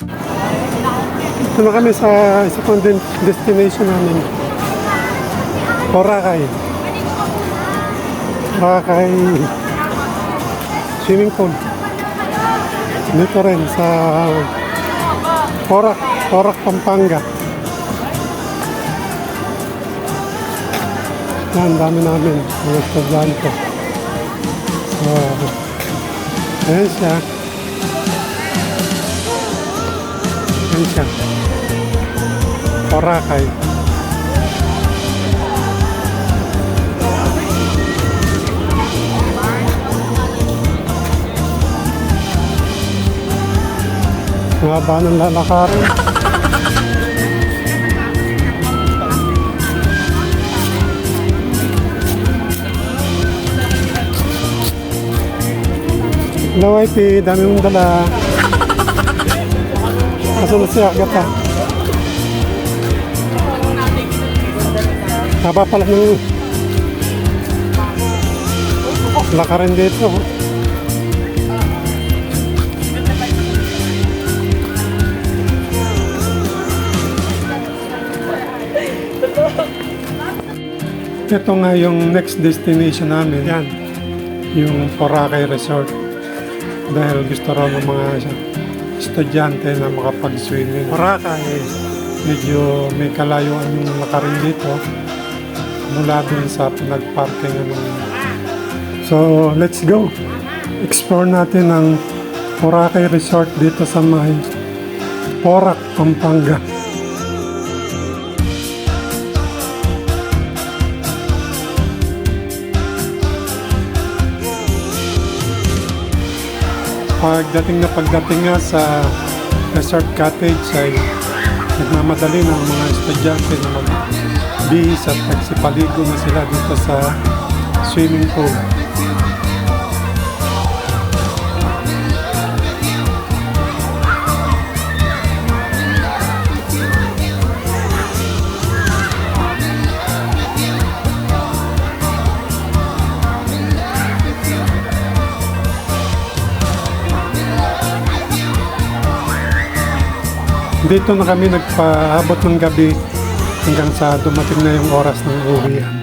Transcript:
Ito na kami sa isa pang destination namin. Boracay. Boracay swimming pool. Dito rin sa Porac, Pampanga. Yan, dami namin mga estudyante. So, ayan siya. Ayan siya. Boracay. Mga ba ng lalakarin? Hello, YP. Dami mong dala. Kasunod siya, gata. Haba pala ng lakarin dito. Ito nga yung next destination namin. Yan. Yung Boracay Resort. Dahil gusto raw ng mga estudyante na makapag-swimming. Boracay, medyo may kalayuan yung lakarin dito mula dun sa pinag-parking. So, let's go. Explore natin ang Boracay Resort dito sa may Porac, Pampanga. Pagdating nga sa resort cottage ay nagmamadali ng mga estudyante na mag-bihis at nagsipaligo na sila dito sa swimming pool. Dito na kami nagpaabot ng gabi hanggang sa dumating na yung oras ng uwian.